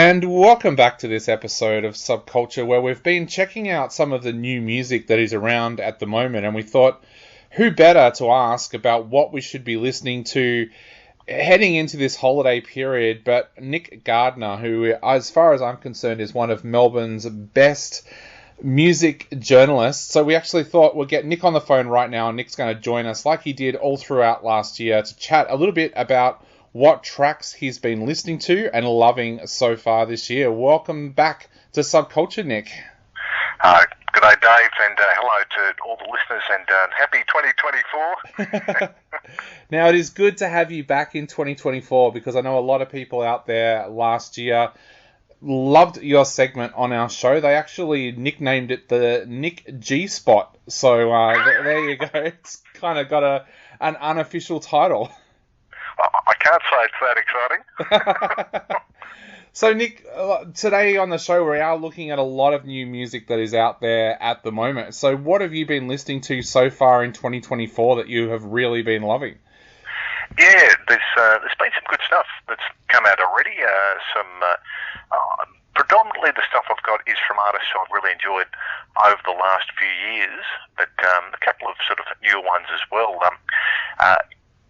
And welcome back to this episode of Subculture, where we've been checking out some of the new music that is around at the moment, and we thought, who better to ask about what we should be listening to heading into this holiday period, but Nick Gardner, who, as far as I'm concerned, is one of Melbourne's best music journalists. So we actually thought we'll get Nick on the phone right now, and Nick's going to join us like he did all throughout last year to chat a little bit about what tracks he's been listening to and loving so far this year. Welcome back to Subculture, Nick. Good day, Dave, and hello to all the listeners, and happy 2024. Now, it is good to have you back in 2024 because I know a lot of people out there last year loved your segment on our show. They actually nicknamed it the Nick G Spot. So there you go. It's kind of got an unofficial title. I can't say it's that exciting. So, Nick, today on the show we are looking at a lot of new music that is out there at the moment. So what have you been listening to so far in 2024 that you have really been loving? Yeah, there's been some good stuff that's come out already. Predominantly the stuff I've got is from artists I've really enjoyed over the last few years, but a couple of sort of newer ones as well.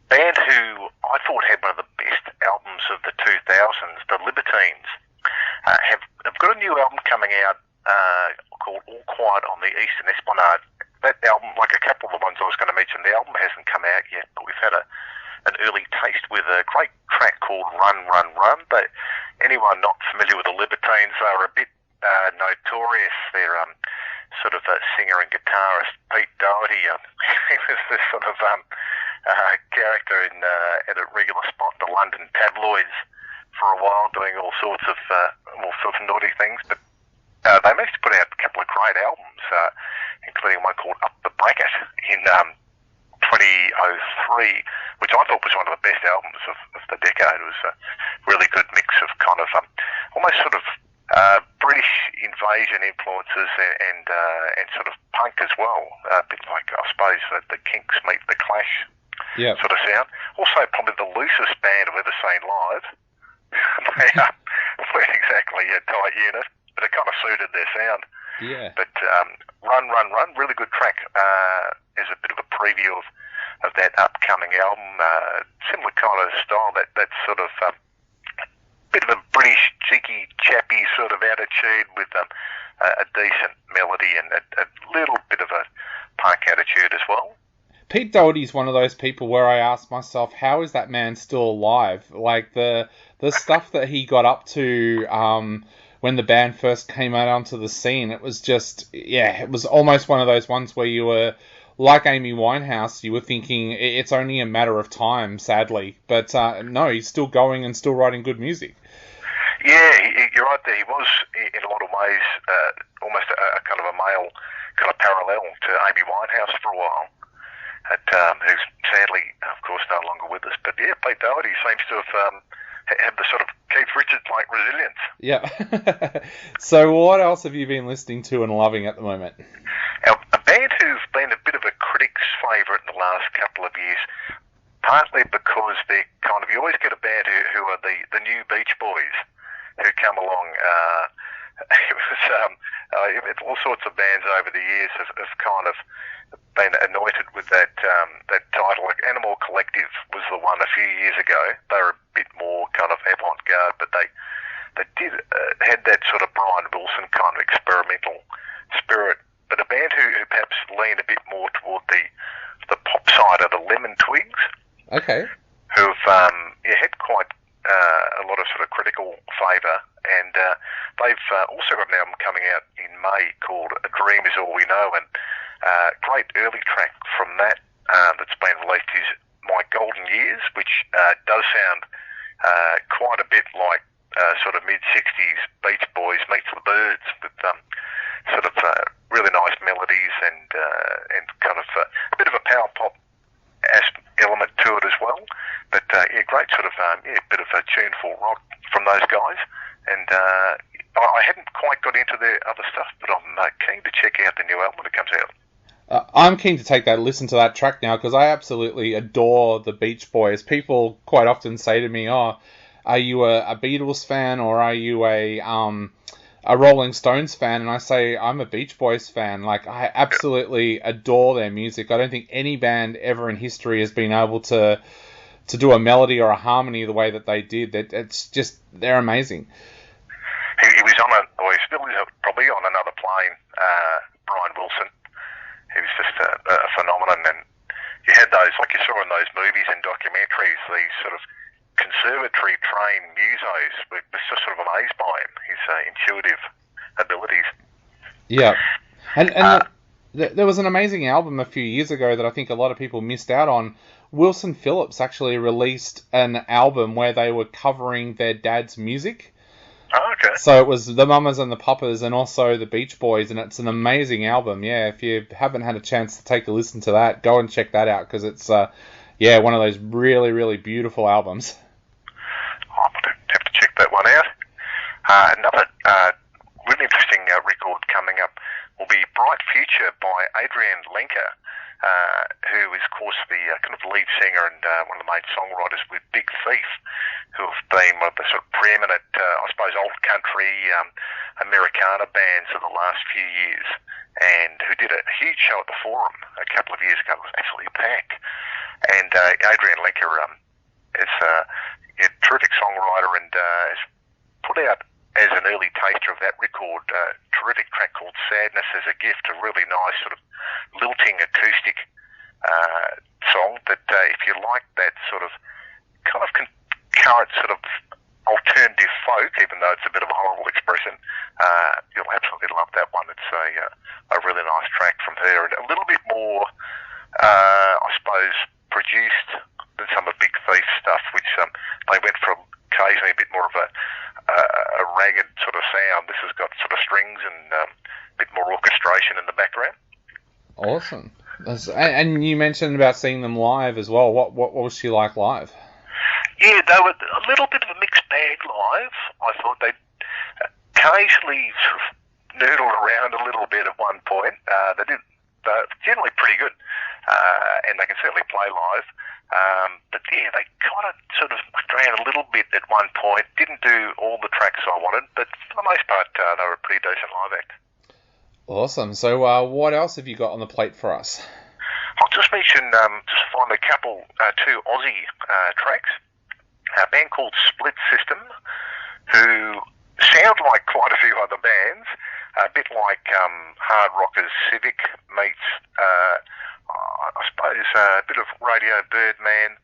Band who I thought had one of the best albums of the 2000s, the Libertines, have got a new album coming out called All Quiet on the Eastern Esplanade. That album, like a couple of the ones I was going to mention, the album hasn't come out yet, but we've had an early taste with a great track called Run, Run, Run. But anyone not familiar with the Libertines, they were a bit notorious. They're sort of a singer and guitarist, Pete Doherty. He was this sort of character at a regular spot in the London tabloids for a while, doing all sorts of naughty things. But they managed to put out a couple of great albums, including one called Up the Bracket in 2003, which I thought was one of the best albums of the decade. It was a really good mix of kind of almost sort of British invasion influences and sort of punk as well, a bit like, I suppose, the Kinks meet the Clash. Yep. Sort of sound. Also, probably the loosest band I've ever seen live. They weren't exactly a tight unit, but it kind of suited their sound. Yeah. But Run, Run, Run, really good track. As a bit of a preview of that upcoming album. Similar kind of style, that sort of bit of a British cheeky, chappy sort of attitude with a decent melody and a little bit of a punk attitude as well. Pete Doherty's one of those people where I ask myself, how is that man still alive? Like the stuff that he got up to when the band first came out onto the scene, it was just, it was almost one of those ones where you were, like Amy Winehouse, you were thinking it's only a matter of time, sadly. But no, he's still going and still writing good music. Yeah, you're right there. He was, in a lot of ways, almost a kind of a male kind of parallel to Amy Winehouse for a while. Who's sadly, of course, no longer with us. But yeah, Pete Doherty seems to have the sort of Keith Richards-like resilience. Yeah. So what else have you been listening to and loving at the moment? A band who've been a bit of a critic's favourite in the last couple of years, partly because they're kind of, you always get a band who are the new Beach Boys who come along. All sorts of bands over the years have kind of been anointed with that title. Like Animal Collective was the one a few years ago. They were a bit more kind of avant-garde, but they did had that sort of Brian Wilson kind of experimental spirit. But a band who perhaps leaned a bit more toward the pop side of the Lemon Twigs. Okay. Who've had quite a lot of sort of critical favour, and they've also got an album coming out in May called A Dream Is All We Know, and great early track from that that's been released is My Golden Years, which does sound quite a bit like sort of mid-60s Beach Boys meets the Byrds, with sort of really nice melodies and kind of a bit of a power pop element to it as well. But great sort of bit of a tuneful rock from those guys. And I hadn't quite got into their other stuff, but I'm keen to check out the new album when it comes out. I'm keen to take that, listen to that track now, because I absolutely adore the Beach Boys. People quite often say to me, are you a Beatles fan or are you a Rolling Stones fan? And I say I'm a Beach Boys fan. Like, I absolutely adore their music. I don't think any band ever in history has been able to do a melody or a harmony the way that they did. It's just, they're amazing. He was on or he still is probably on another plane, Brian Wilson. He was just a phenomenon, and you had those, like you saw in those movies and documentaries, these sort of conservatory-trained musos. We're just sort of amazed by him, his intuitive abilities. Yeah. And there was an amazing album a few years ago that I think a lot of people missed out on. Wilson Phillips actually released an album where they were covering their dad's music. Oh, okay. So it was the Mamas and the Papas and also the Beach Boys, and it's an amazing album. Yeah, if you haven't had a chance to take a listen to that, go and check that out, because it's, one of those really, really beautiful albums. I would have to check that one out. Another really interesting record coming up will be Bright Future by Adrian Lenker, who is, of course, the kind of lead singer and one of the main songwriters with Big Thief, who have been one of the sort of preeminent, I suppose, old country Americana bands of the last few years, and who did a huge show at the Forum a couple of years ago. It was absolutely packed. And Adrian Lenker is a terrific songwriter and has put out, as an early taster of that record, a terrific track called Sadness as a Gift, a really nice sort of lilting acoustic song that if you like that sort of kind of current sort of alternative folk, even though it's a bit of a horrible expression, you'll absolutely love that one. It's a really nice track from her, and a little bit more, I suppose, produced than some of Big Thief's stuff, which they went from occasionally a bit more of a ragged sort of sound. This has got sort of strings and a bit more orchestration in the background. Awesome. And you mentioned about seeing them live as well. What was she like live? Yeah, they were a little bit of a mixed bag live. I thought they occasionally sort of noodled around a little bit at one point. They're generally pretty good, and they can certainly play live. But yeah, they kind of sort of mucked around a little bit at one point. Didn't do all the tracks I wanted, but for the most part, they were a pretty decent live act. Awesome. So what else have you got on the plate for us? I'll just mention, just find a couple, two Aussie tracks. A band called Split System, who sound like quite a few other bands, a bit like hard rockers Civic meets, I suppose, a bit of Radio Birdman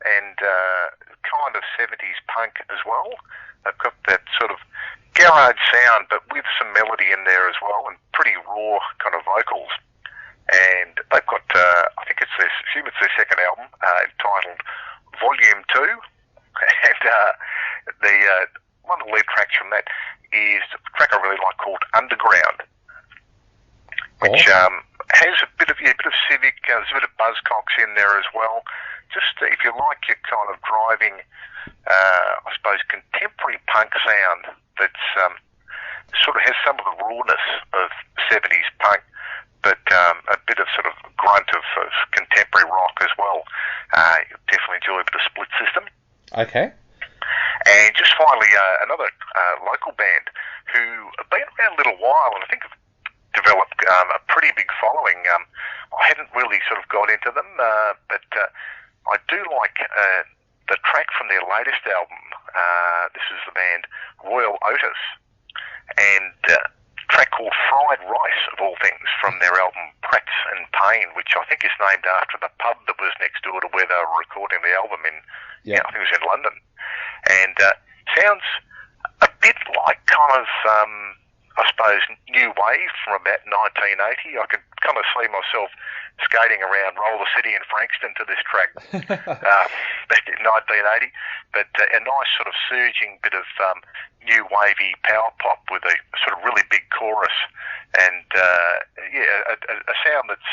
and kind of 70s punk as well. They've got that sort of garage sound, but with some melody in there as well, and pretty raw kind of vocals. And they've got, I assume it's their second album, entitled Volume 2. And the one of the lead tracks from that is a track I really like called Underground, which has a bit of Civic, there's a bit of Buzzcocks in there as well. Just if you like your kind of driving, I suppose, contemporary punk sound that's sort of has some of the rawness of 70s punk, but a bit of sort of grunt of contemporary rock as well. You'll definitely enjoy a bit of Split System. Okay. And just finally, another local band who have been around a little while and I think have developed a pretty big following. I hadn't really sort of got into them, but I do like the track from their latest album. This is the band Royal Otis, and track called Fried Rice, of all things, from their album Prats and Pain, which I think is named after the pub that was next door to where they were recording the album in, I think it was in London. And sounds a bit like kind of, I suppose, new wave from about 1980. I could kind of see myself skating around Roller City in Frankston to this track back in 1980. But a nice sort of surging bit of new wavy power pop with a sort of really big chorus. And, a sound that's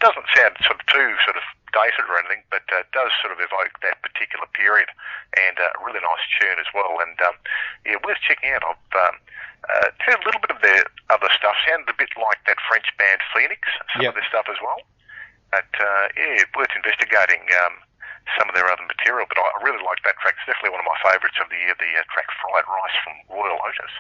doesn't sound sort of too sort of dated or anything, but does sort of evoke that particular period. And a really nice tune as well. And, worth checking out. I've heard a little bit of their other stuff. Sounded a bit like that French band Phoenix, some of their stuff as well. But, worth investigating. some of their other material. But I really like that track. It's definitely one of my favourites of the year, the track Fried Rice from Royal Otis.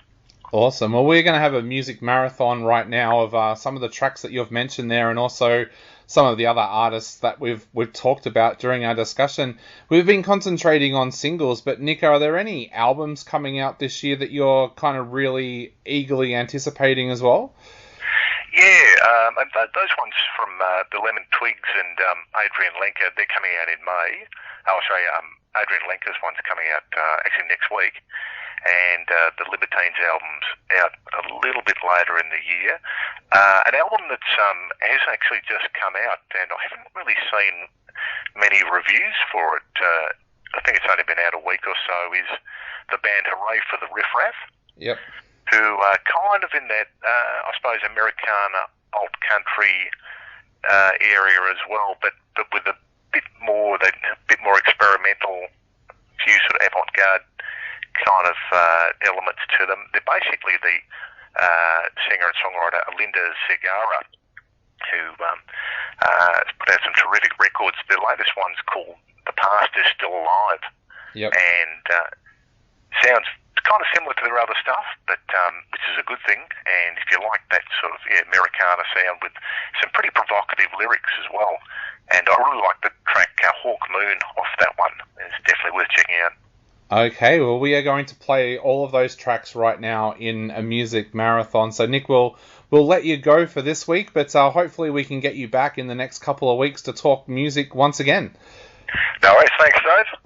Awesome. Well, we're going to have a music marathon right now of some of the tracks that you've mentioned there, and also some of the other artists that we've talked about during our discussion. We've been concentrating on singles, but Nick, are there any albums coming out this year that you're kind of really eagerly anticipating as well? Yeah, and those ones from the Lemon Twigs and Adrian Lenker, they're coming out in May. Adrian Lenker's one's coming out actually next week. And the Libertines album's out a little bit later in the year. An album that has actually just come out, and I haven't really seen many reviews for it. I think it's only been out a week or so, is the band Hooray for the Riff Raff. Yep. Who are kind of in that, I suppose, Americana alt-country area as well, but with a bit more experimental, few sort of avant-garde kind of elements to them. They're basically the singer and songwriter Linda Segarra, who has put out some terrific records. Their latest one's called The Past Is Still Alive. Yep. And sounds kind of similar to their other stuff, but which is a good thing. And if you like that sort of Americana sound with some pretty provocative lyrics as well. And I really like the track Hawk Moon off that one. It's definitely worth checking out. Okay, well, we are going to play all of those tracks right now in a music marathon. So, Nick, we'll let you go for this week, but hopefully we can get you back in the next couple of weeks to talk music once again. No worries. Thanks, Dave.